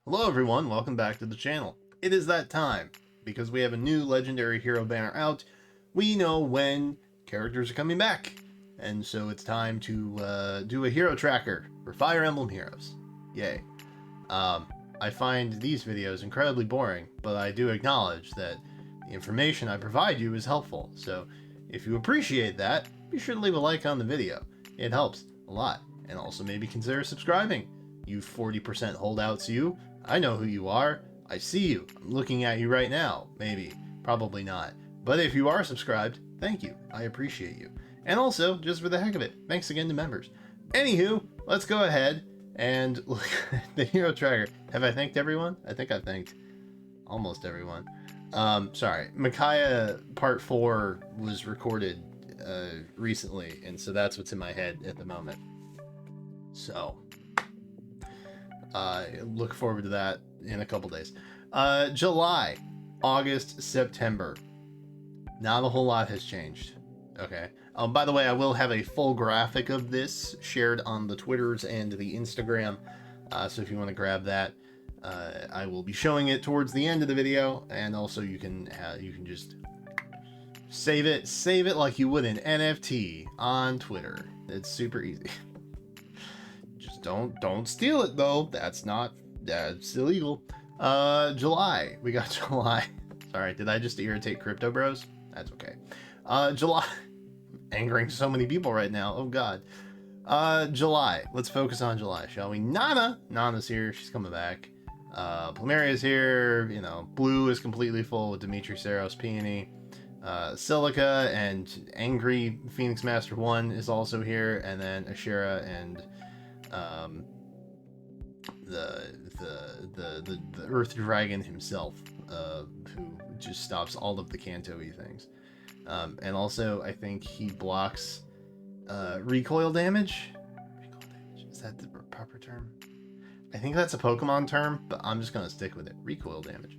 Hello everyone, welcome back to the channel. It is that time. Because we have a new legendary hero banner out, we know when characters are coming back. And so it's time to do a hero tracker for Fire Emblem Heroes. Yay. I find these videos incredibly boring, but I do acknowledge that the information I provide you is helpful. So if you appreciate that, be sure to leave a like on the video. It helps a lot. And also maybe consider subscribing. You 40% holdouts, you. I know who you are. I see you. I'm looking at you right now. Maybe. Probably not. But if you are subscribed, thank you. I appreciate you. And also, just for the heck of it, thanks again to members. Anywho, let's go ahead and look at the hero tracker. Have I thanked everyone? I think I've thanked almost everyone. Sorry. Micaiah Part 4 was recorded recently, and so that's what's in my head at the moment. So, look forward to that in a couple days. July, August, September. Not a whole lot has changed. Okay. By the way, I will have a full graphic of this shared on the Twitters and the Instagram. So if you want to grab that, I will be showing it towards the end of the video, and also you can just save it like you would an NFT on Twitter. It's super easy. Just don't steal it though. That's illegal. July. We got July. Sorry, did I just irritate crypto bros? That's okay. July. Angering so many people right now. Oh god. July. Let's focus on July, shall we? Nana's here. She's coming back. Plumeria's here. You know, Blue is completely full with Dimitri, Saros, Peony. Silica and Angry Phoenix Master 1 is also here, and then Ashera and the Earth Dragon himself, who just stops all of the Kanto-y things. And also, I think he blocks recoil damage. Recoil damage, is that the proper term? I think that's a Pokemon term, but I'm just gonna stick with it. Recoil damage.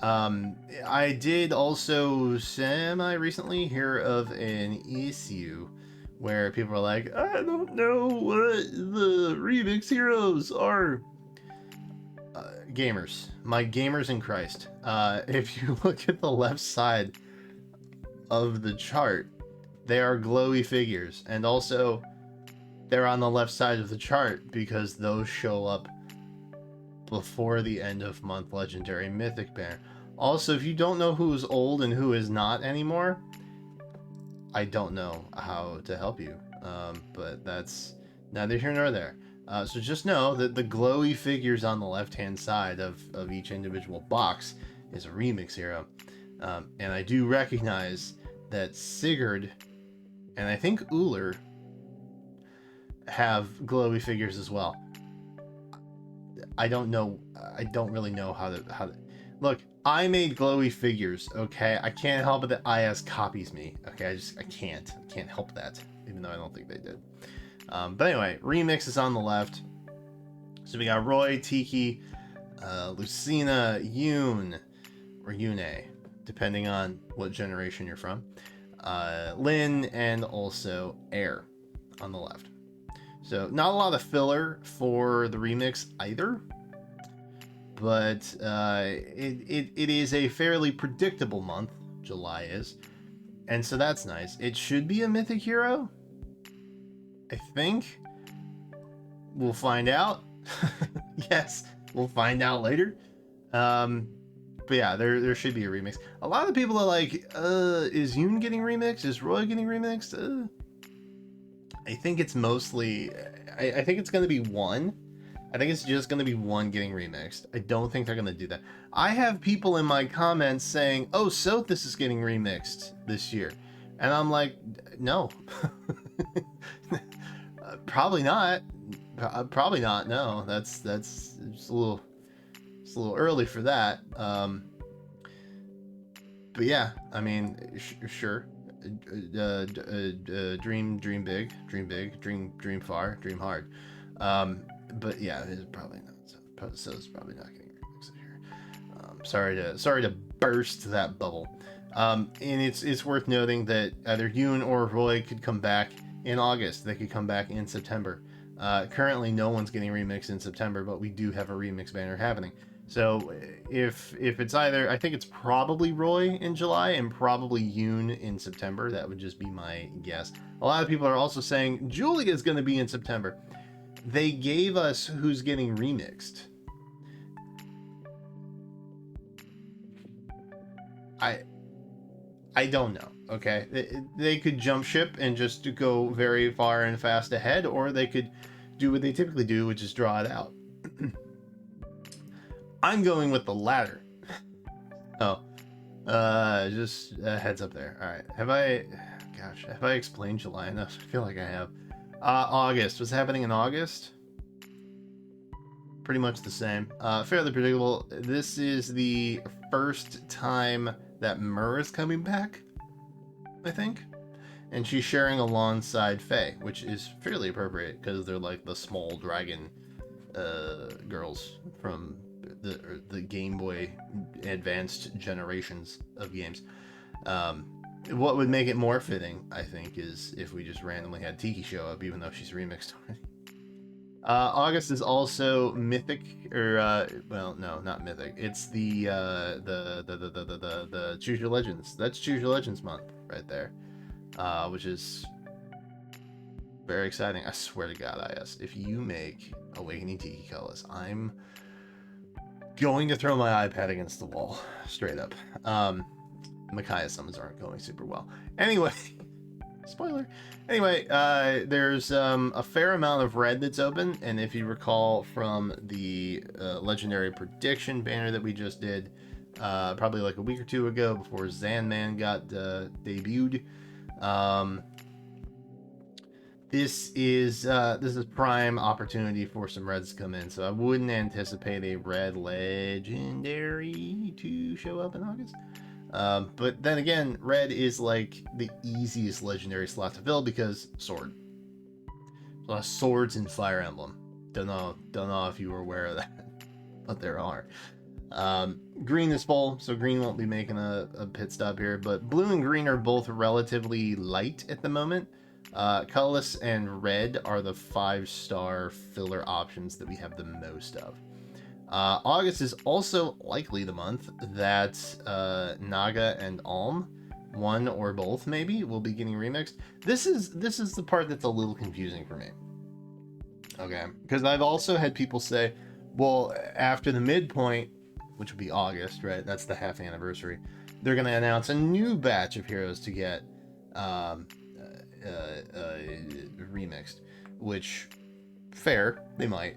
I did also semi-recently hear of an issue where people are like, I don't know what the remix heroes are. Gamers. My gamers in Christ. If you look at the left side of the chart, they are glowy figures. And also, they're on the left side of the chart because those show up before the end of month legendary mythic banner. Also, if you don't know who is old and who is not anymore, I don't know how to help you, but that's neither here nor there. So just know that the glowy figures on the left-hand side of each individual box is a remix hero. And I do recognize that Sigurd and I think Uller have glowy figures as well. I don't know. I don't really know how to look. I made glowy figures, okay? I can't help it that IS copies me, okay? I can't help that, even though I don't think they did. But anyway, remix is on the left. So we got Roy, Tiki, Lucina, Yoon, or Yune, depending on what generation you're from. Lin, and also Air on the left. So not a lot of filler for the remix either. But it is a fairly predictable month, July is, and so that's nice. It should be a mythic hero, I think. We'll find out. Yes, we'll find out later. But yeah, there should be a remix. A lot of people are like, is Yoon getting remixed? Is Roy getting remixed? I think it's mostly, I think it's going to be one. I think it's just going to be one getting remixed. I don't think they're going to do that. I have people in my comments saying, oh, Sothis is getting remixed this year. And I'm like, no. Probably not. Probably not, no. That's just a little early for that. But yeah, I mean, sure. Dream big, dream far, dream hard. But yeah, it's probably not. So it's probably not getting remixed here. Sorry to burst that bubble. And it's worth noting that either Yoon or Roy could come back in August. They could come back in September. Currently, no one's getting remixed in September, but we do have a remix banner happening. So if it's either, I think it's probably Roy in July and probably Yoon in September. That would just be my guess. A lot of people are also saying Julia is going to be in September. They gave us who's getting remixed. I don't know. Okay, they could jump ship and just go very far and fast ahead, or they could do what they typically do, which is draw it out. I'm going with the latter. Oh, just a heads up there. All right, have I explained July enough? I feel like I have. August. What's happening in August? Pretty much the same. Fairly predictable. This is the first time that Myrrh is coming back, I think. And she's sharing alongside Faye, which is fairly appropriate because they're like the small dragon girls from the Game Boy Advanced generations of games. What would make it more fitting, I think, is if we just randomly had Tiki show up, even though she's remixed already. August is also Mythic, or well, no, not Mythic. It's the Choose Your Legends. That's Choose Your Legends month right there, which is very exciting. I swear to God, IS, if you make Awakening Tiki Colors, I'm going to throw my iPad against the wall, straight up. Micaiah summons aren't going super well. Anyway, spoiler. Anyway, there's a fair amount of red that's open, and if you recall from the legendary prediction banner that we just did, probably like a week or two ago before Zanman got debuted, this is prime opportunity for some reds to come in. So I wouldn't anticipate a red legendary to show up in August. But then again, red is like the easiest legendary slot to fill because sword. A lot of swords in Fire Emblem. Don't know if you were aware of that, but there are. Green is full, so green won't be making a pit stop here. But blue and green are both relatively light at the moment. Colorless and red are the 5-star filler options that we have the most of. August is also likely the month that Naga and Alm, one or both maybe, will be getting remixed. This is the part that's a little confusing for me. Okay, because I've also had people say, well, after the midpoint, which would be August, right? That's the half anniversary. They're going to announce a new batch of heroes to get remixed, which fair, they might.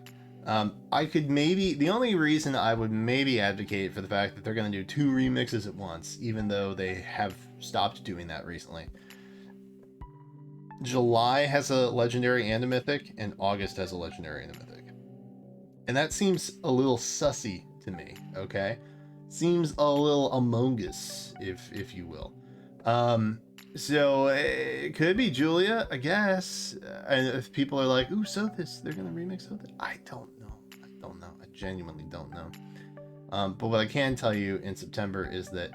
I could maybe, the only reason I would maybe advocate for the fact that they're going to do 2 remixes at once, even though they have stopped doing that recently. July has a legendary and a mythic, and August has a legendary and a mythic. And that seems a little sussy to me, okay? Seems a little Among Us, if you will. So it could be Julia, I guess. And if people are like, ooh, Sothis, they're going to remix Sothis. I don't know. I genuinely don't know. But what I can tell you in September is that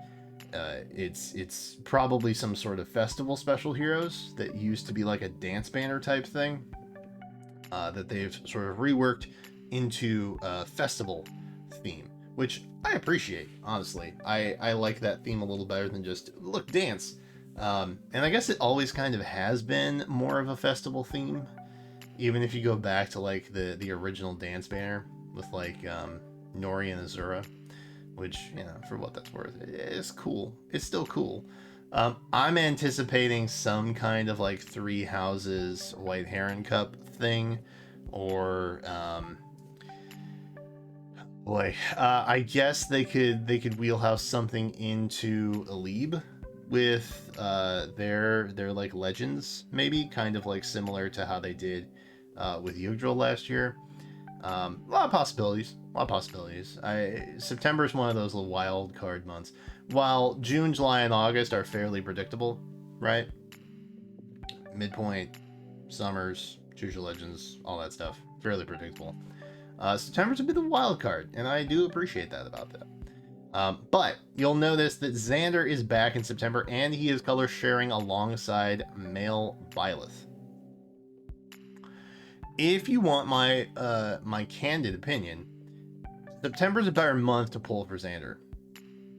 it's probably some sort of festival special heroes that used to be like a dance banner type thing that they've sort of reworked into a festival theme, which I appreciate, honestly. I like that theme a little better than just, look, dance. And I guess it always kind of has been more of a festival theme, even if you go back to like the original dance banner with like Nori and Azura, which, you know, for what that's worth, it's cool. It's still cool. I'm anticipating some kind of like 3 houses White Heron Cup thing, or I guess they could wheelhouse something into Alib with their like legends, maybe kind of like similar to how they did with Yggdrasil last year. A lot of possibilities. September is one of those little wild card months, while June, July, and August are fairly predictable, right? Midpoint, summers, Choose Your Legends, all that stuff, fairly predictable. September's a bit of a wild card, and I do appreciate that about that. But you'll notice that Xander is back in September, and he is color sharing alongside male Byleth. if you want my my candid opinion, September's a better month to pull for Xander.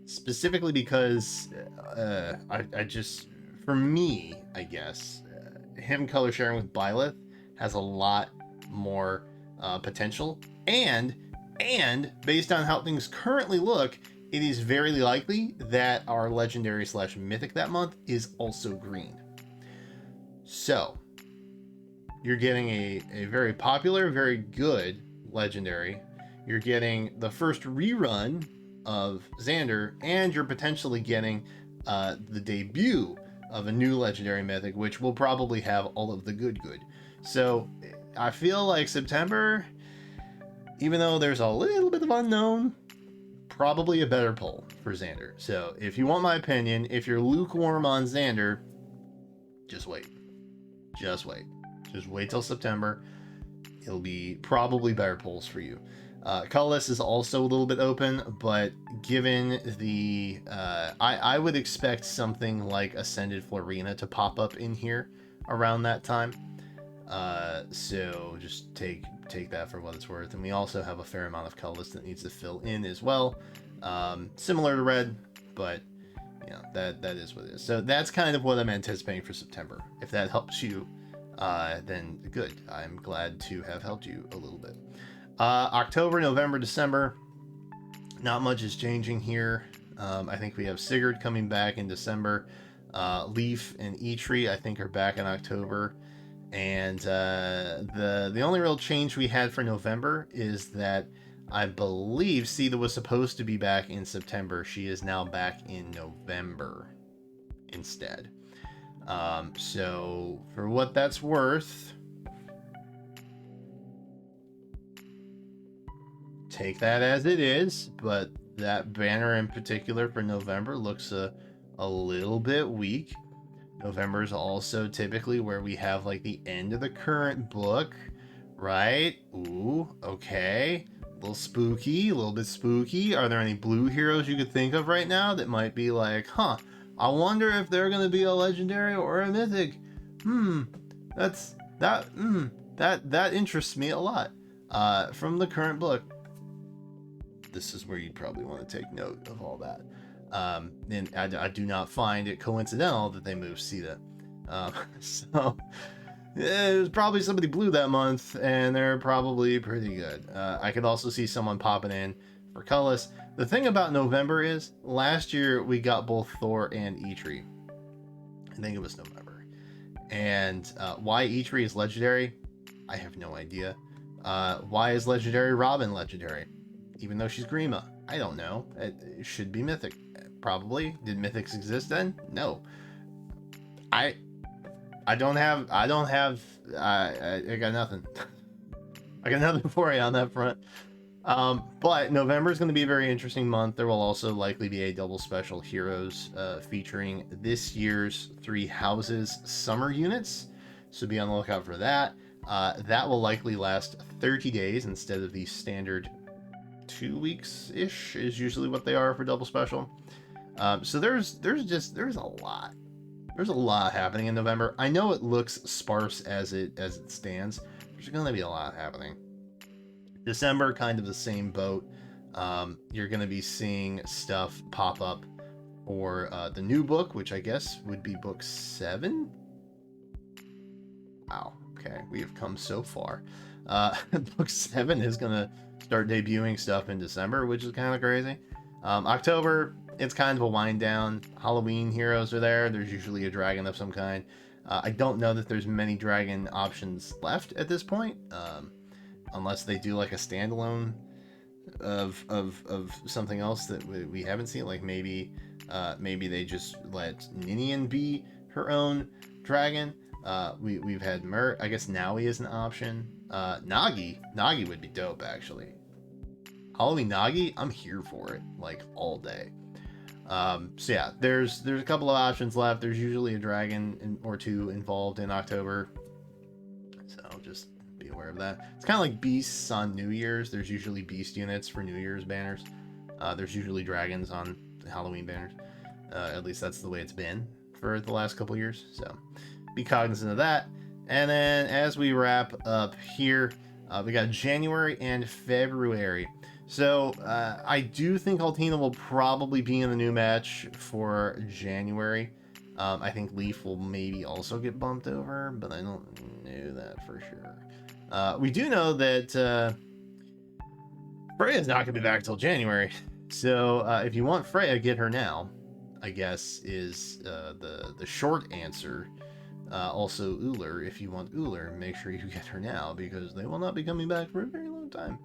Specifically because I just, for me, I guess, him color sharing with Byleth has a lot more potential, and based on how things currently look, it is very likely that our legendary / mythic that month is also green. So you're getting a very popular, very good legendary. You're getting the first rerun of Xander, and you're potentially getting the debut of a new legendary mythic, which will probably have all of the good. So I feel like September, even though there's a little bit of unknown, probably a better pull for Xander. So if you want my opinion, if you're lukewarm on Xander, just wait. Just wait. Just wait till September. It'll be probably better pulls for you. Colorless is also a little bit open, but given the... I would expect something like Ascended Florina to pop up in here around that time. So just take that for what it's worth. And we also have a fair amount of colorless that needs to fill in as well. Similar to red, but you know, that is what it is. So that's kind of what I'm anticipating for September. If that helps you, then good. I'm glad to have helped you a little bit. October, November, December, not much is changing here. I think we have Sigurd coming back in December. Leaf and Eitri, I think, are back in October. And the only real change we had for November is that I believe Sita was supposed to be back in September. She is now back in November instead. So for what that's worth, take that as it is, but that banner in particular for November looks a little bit weak. November is also typically where we have like the end of the current book, right? Ooh, okay. A little bit spooky. Are there any blue heroes you could think of right now that might be like, huh, I wonder if they're going to be a legendary or a mythic? That interests me a lot. From the current book, this is where you'd probably want to take note of all that. And I do not find it coincidental that they moved Sita. So it was probably somebody blue that month, and they're probably pretty good. I could also see someone popping in for colorless. The thing about November is, last year we got both Thor and Eitri. I think it was November. And why Eitri is legendary, I have no idea. Why is legendary Robin legendary? Even though she's Grima, I don't know. It should be mythic. Probably. Did mythics exist then? No. I got nothing. I got nothing for you on that front. But November is going to be a very interesting month. There will also likely be a double special Heroes featuring this year's 3 houses summer units. So be on the lookout for that. That will likely last 30 days instead of the standard 2 weeks-ish is usually what they are for double special. So there's a lot. There's a lot happening in November. I know it looks sparse as it stands. There's going to be a lot happening. December, kind of the same boat. You're going to be seeing stuff pop up for the new book, which I guess would be book 7. Wow. Okay, we have come so far. Book 7 is going to start debuting stuff in December, which is kind of crazy. October, it's kind of a wind down. Halloween heroes are there. There's usually a dragon of some kind. I don't know that there's many dragon options left at this point, unless they do like a standalone of something else that we haven't seen. Like maybe they just let Ninian be her own dragon. We've had I guess Naui is an option. Nagi would be dope, actually. Halloween Nagi, I'm here for it, like all day. So yeah, there's a couple of options left. There's usually a dragon or two involved in October, so just be aware of that. It's kind of like beasts on New Year's. There's usually beast units for New Year's banners. There's usually dragons on Halloween banners. At least that's the way it's been for the last couple years. So be cognizant of that. And then as we wrap up here, we got January and February. So I do think Altina will probably be in the new match for January. I think Leaf will maybe also get bumped over, but I don't know that for sure. We do know that Freya's not going to be back till January. So if you want Freya, get her now, I guess, is the short answer. Also, Uller, if you want Uller, make sure you get her now, because they will not be coming back for a very long time.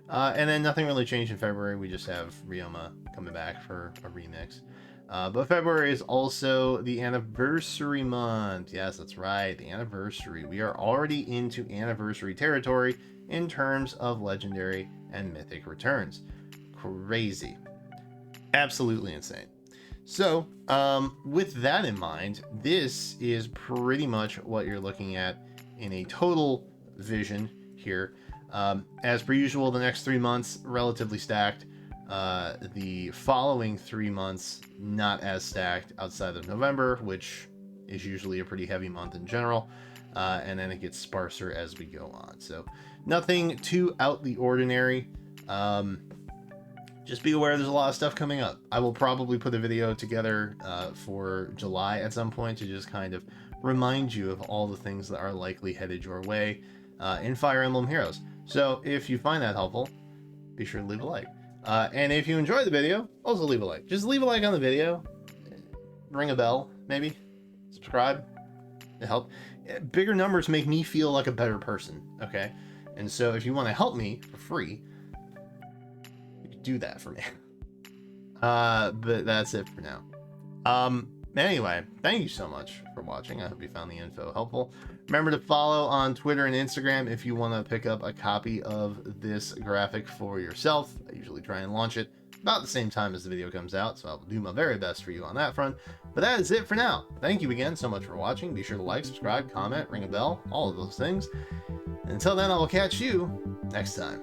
And then nothing really changed in February. We just have Ryoma coming back for a remix. But February is also the anniversary month. Yes, that's right, the anniversary. We are already into anniversary territory in terms of legendary and mythic returns. Crazy. Absolutely insane. So, with that in mind, this is pretty much what you're looking at in a total vision here. As per usual, the next 3 months, relatively stacked. The following 3 months, not as stacked outside of November, which is usually a pretty heavy month in general. And then it gets sparser as we go on. So, nothing too out the ordinary. Just be aware there's a lot of stuff coming up. I will probably put a video together for July at some point to just kind of remind you of all the things that are likely headed your way in Fire Emblem Heroes. So if you find that helpful, be sure to leave a like. And if you enjoyed the video, also leave a like. Just leave a like on the video. Ring a bell, maybe. Subscribe. It helps. Bigger numbers make me feel like a better person, okay? And so if you want to help me for free, do that for me. But that's it for now. Anyway, thank you so much for watching. I hope you found the info helpful. Remember to follow on Twitter and Instagram if you want to pick up a copy of this graphic for yourself. I usually try and launch it about the same time as the video comes out, so I'll do my very best for you on that front. But that is it for now. Thank you again so much for watching. Be sure to like, subscribe, comment, ring a bell, all of those things. And until then, I will catch you next time.